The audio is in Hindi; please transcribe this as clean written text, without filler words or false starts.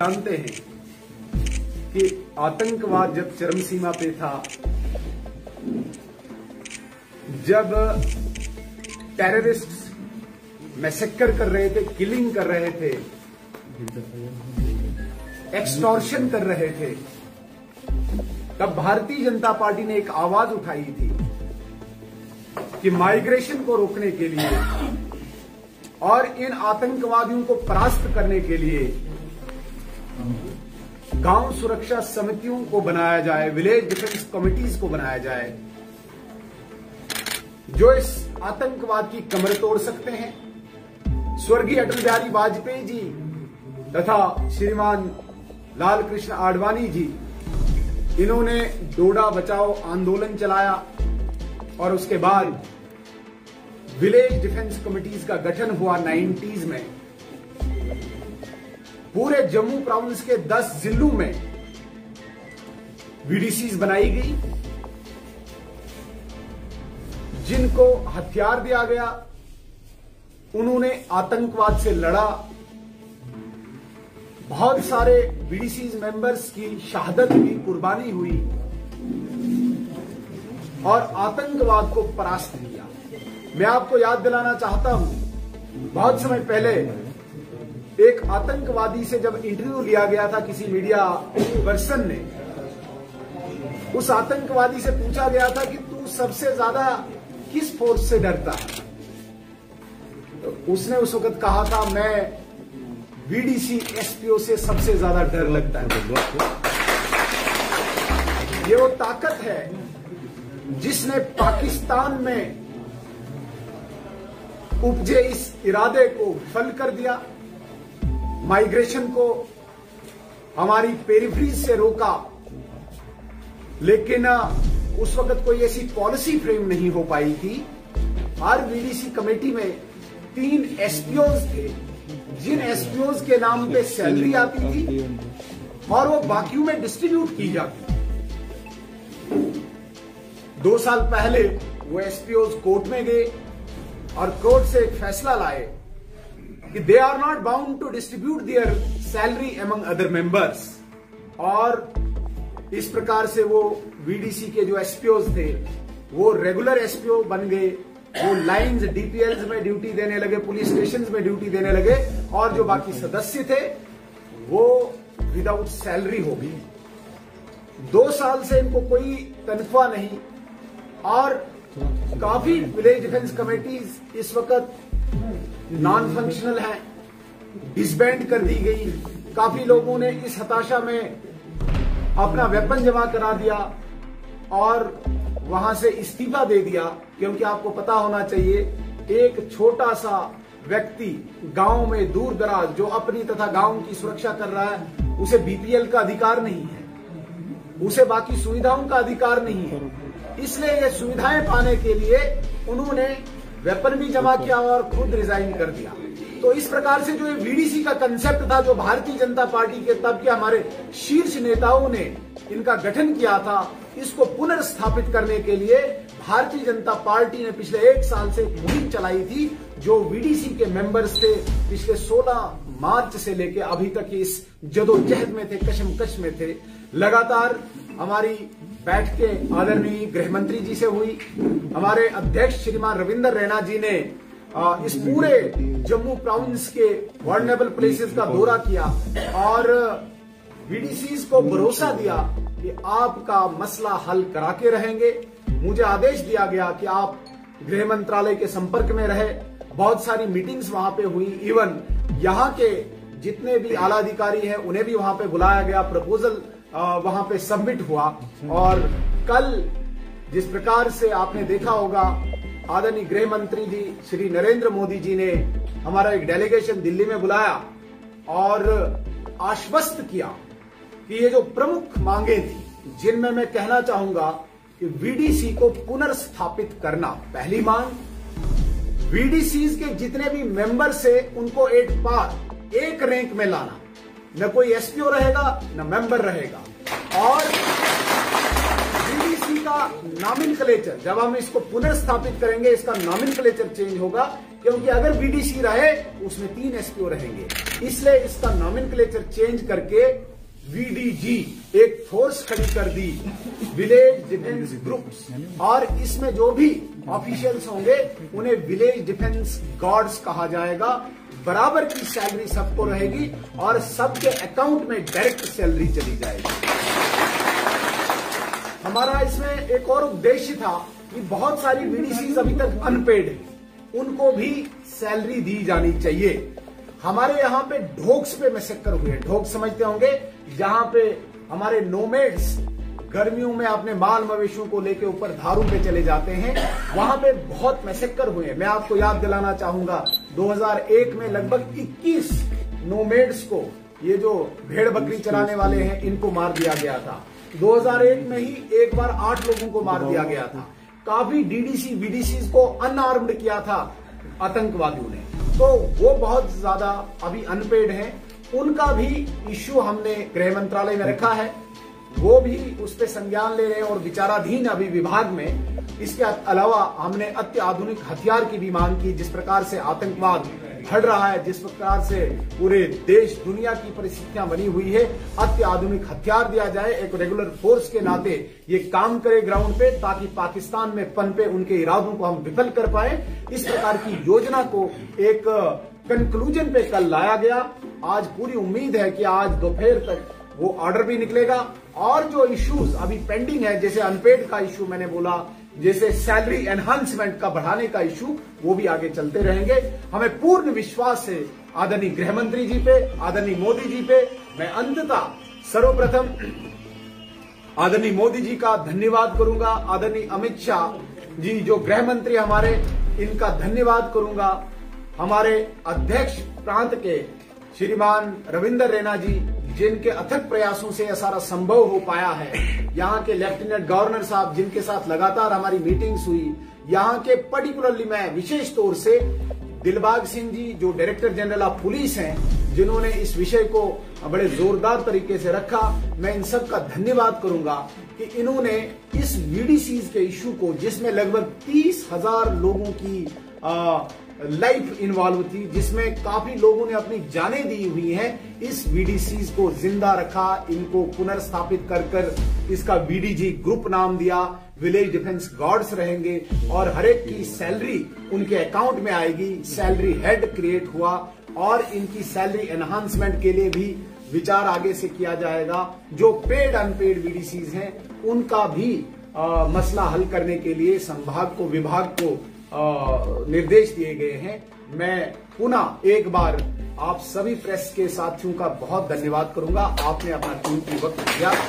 जानते हैं कि आतंकवाद जब चरम सीमा पे था, जब टेररिस्ट मैसेकर कर रहे थे, किलिंग कर रहे थे, एक्सटॉर्शन कर रहे थे, तब भारतीय जनता पार्टी ने एक आवाज उठाई थी कि माइग्रेशन को रोकने के लिए और इन आतंकवादियों को परास्त करने के लिए गांव सुरक्षा समितियों को बनाया जाए, विलेज डिफेंस कमिटीज को बनाया जाए, जो इस आतंकवाद की कमर तोड़ सकते हैं। स्वर्गीय अटल बिहारी वाजपेयी जी तथा श्रीमान लाल कृष्ण आडवाणी जी, इन्होंने डोडा बचाओ आंदोलन चलाया और उसके बाद विलेज डिफेंस कमिटीज का गठन हुआ 90s में। पूरे जम्मू प्रोविंस के 10 जिलों में वीडीसीज बनाई गई, जिनको हथियार दिया गया, उन्होंने आतंकवाद से लड़ा। बहुत सारे वीडीसीज मेंबर्स की शहादत हुई, कुर्बानी हुई और आतंकवाद को परास्त किया। मैं आपको याद दिलाना चाहता हूं, बहुत समय पहले एक आतंकवादी से जब इंटरव्यू लिया गया था किसी मीडिया पर्सन ने, उस आतंकवादी से पूछा गया था कि तू सबसे ज्यादा किस फोर्स से डरता है? तो उसने उस वक्त कहा था, मैं वीडीसी एसपीओ से सबसे ज्यादा डर लगता है। ये वो ताकत है जिसने पाकिस्तान में उपजे इस इरादे को विफल कर दिया, माइग्रेशन को हमारी पेरिफेरी से रोका, लेकिन उस वक्त कोई ऐसी पॉलिसी फ्रेम नहीं हो पाई थी। हर वीडीसी कमेटी में 3 एसपीओज थे, जिन एसपीओज के नाम पे सैलरी आती थी और वो बाकियों में डिस्ट्रीब्यूट की जाती थी। 2 साल पहले वो एसपीओज कोर्ट में गए और कोर्ट से एक फैसला लाए कि they are not bound to distribute their salary among other members, और इस प्रकार से वो वीडीसी के जो एसपीओज थे वो रेगुलर एसपीओ बन गए। वो लाइन्स डीपीएल्स में ड्यूटी देने लगे, पुलिस स्टेशन में ड्यूटी देने लगे, और जो बाकी सदस्य थे वो विदाउट सैलरी हो गई। 2 साल से इनको कोई तनख्वाह नहीं, और काफी विलेज डिफेंस कमेटीज इस वक्त नॉन फंक्शनल हैं, डिसबैंड कर दी गई। काफी लोगों ने इस हताशा में अपना वेपन जमा करा दिया और वहां से इस्तीफा दे दिया, क्योंकि आपको पता होना चाहिए, एक छोटा सा व्यक्ति गांव में दूर दराज जो अपनी तथा गांव की सुरक्षा कर रहा है, उसे बीपीएल का अधिकार नहीं है, उसे बाकी सुविधाओं का अधिकार नहीं है। इसलिए ये सुविधाएं पाने के लिए उन्होंने वेपन भी जमा किया और खुद रिजाइन कर दिया। तो इस प्रकार से जो ये वीडीसी का कंसेप्ट था, जो भारतीय जनता पार्टी के तब के हमारे शीर्ष नेताओं ने इनका गठन किया था, इसको पुनर्स्थापित करने के लिए भारतीय जनता पार्टी ने पिछले 1 साल से एक मुहिम चलाई थी। जो वीडीसी के मेंबर्स थे, पिछले 16 मार्च से लेकर अभी तक इस जदोजहद में थे, कशमकश में थे। लगातार हमारी बैठकें आदरणीय गृह मंत्री जी से हुई, हमारे अध्यक्ष श्रीमान रविंदर रैना जी ने इस पूरे जम्मू प्रोविंस के वल्नरेबल प्लेसेस का दौरा किया और वीडीसीज को भरोसा दिया कि आपका मसला हल करा के रहेंगे। मुझे आदेश दिया गया कि आप गृह मंत्रालय के संपर्क में रहे। बहुत सारी मीटिंग्स वहां पे हुई, इवन यहाँ के जितने भी आला अधिकारी हैं उन्हें भी वहां पे बुलाया गया, प्रपोजल वहां पे सबमिट हुआ। और कल जिस प्रकार से आपने देखा होगा, आदरणीय गृह मंत्री जी श्री नरेंद्र मोदी जी ने हमारा एक डेलीगेशन दिल्ली में बुलाया और आश्वस्त किया कि ये जो प्रमुख मांगे थी, जिनमें मैं कहना चाहूंगा कि वीडीसी को पुनर्स्थापित करना। पहली मांग, वीडीसीज के जितने भी मेंबर से उनको एक पार, एक रैंक में लाना, न कोई एसपीओ रहेगा न मेंबर रहेगा। और वीडीसी का नॉमेनक्लेचर, जब हम इसको पुनर्स्थापित करेंगे, इसका नॉमेनक्लेचर चेंज होगा। क्योंकि अगर बीडीसी रहे उसमें 3 एसपीओ रहेंगे, इसलिए इसका नॉमेनक्लेचर चेंज करके वीडीजी एक फोर्स खड़ी कर दी, विलेज डिफेंस ग्रुप्स, और इसमें जो भी ऑफिशियल्स होंगे उन्हें विलेज डिफेंस गार्ड्स कहा जाएगा। बराबर की सैलरी सबको रहेगी और सबके अकाउंट में डायरेक्ट सैलरी चली जाएगी। हमारा इसमें एक और उद्देश्य था कि बहुत सारी वीडीसी अभी तक अनपेड है, उनको भी सैलरी दी जानी चाहिए। हमारे यहाँ पे ढोक्स पे मैसेकर हुए, ढोक समझते होंगे, जहां पे हमारे नोमेड्स गर्मियों में अपने माल मवेशियों को लेके ऊपर धारों पे चले जाते हैं, वहां पे बहुत मैसेकर हुए। मैं आपको याद दिलाना चाहूंगा 2001 में लगभग 21 नोमेड्स को, ये जो भेड़ बकरी चराने वाले हैं, इनको मार दिया गया था। 2001 में ही एक बार 8 लोगों को मार दिया गया था। काफी डीडीसी बीडीसी को अनआर्म्ड किया था आतंकवादियों ने, तो वो बहुत ज्यादा अभी अनपेड हैं। उनका भी इश्यू हमने गृह मंत्रालय में रखा है, वो भी उस पर संज्ञान ले रहे हैं और विचाराधीन अभी विभाग में। इसके अलावा हमने अत्याधुनिक हथियार की भी मांग की। जिस प्रकार से आतंकवाद बढ़ रहा है, जिस प्रकार से पूरे देश दुनिया की परिस्थितियां बनी हुई है, अत्याधुनिक हथियार दिया जाए, एक रेगुलर फोर्स के नाते ये काम करे ग्राउंड पे, ताकि पाकिस्तान में पनपे उनके इरादों को हम विफल कर पाए। इस प्रकार की योजना को एक कंक्लूजन पे कल लाया गया। आज पूरी उम्मीद है कि आज दोपहर तक वो ऑर्डर भी निकलेगा, और जो इश्यूज अभी पेंडिंग है, जैसे अनपेड का इश्यू मैंने बोला, जैसे सैलरी एनहांसमेंट का बढ़ाने का इश्यू, वो भी आगे चलते रहेंगे। हमें पूर्ण विश्वास है आदरणीय गृह मंत्री जी पे, आदरणीय मोदी जी पे। मैं अंततः सर्वप्रथम आदरणीय मोदी जी का धन्यवाद करूंगा, आदरणीय अमित शाह जी जो गृह मंत्री हमारे, इनका धन्यवाद करूंगा, हमारे अध्यक्ष प्रांत के श्रीमान रविंदर रैना जी, जिनके अथक प्रयासों से यह सारा संभव हो पाया है, यहाँ के लेफ्टिनेंट गवर्नर साहब जिनके साथ लगातार हमारी मीटिंग्स हुई, यहाँ के पर्टिकुलरली मैं विशेष तौर से दिलबाग सिंह जी जो डायरेक्टर जनरल ऑफ पुलिस हैं, जिन्होंने इस विषय को बड़े जोरदार तरीके से रखा। मैं इन सब का धन्यवाद करूंगा कि इन्होंने इस वीडीसीज के इश्यू को, जिसमें लगभग 30,000 लोगों की लाइफ इन्वॉल्व थी, जिसमें काफी लोगों ने अपनी जानें दी हुई हैं, इस वीडीसीज को जिंदा रखा, इनको पुनर्स्थापित कर इसका वीडीजी ग्रुप नाम दिया। विलेज डिफेंस गार्ड्स रहेंगे और हर एक की सैलरी उनके अकाउंट में आएगी। सैलरी हेड क्रिएट हुआ और इनकी सैलरी एनहांसमेंट के लिए भी विचार आगे से किया जाएगा। जो पेड अनपेड वीडीसीज हैं उनका भी मसला हल करने के लिए संभाग को, विभाग को निर्देश दिए गए हैं। मैं पुनः एक बार आप सभी प्रेस के साथियों का बहुत धन्यवाद करूंगा। आपने अपना कीमती वक्त दिया और बहुत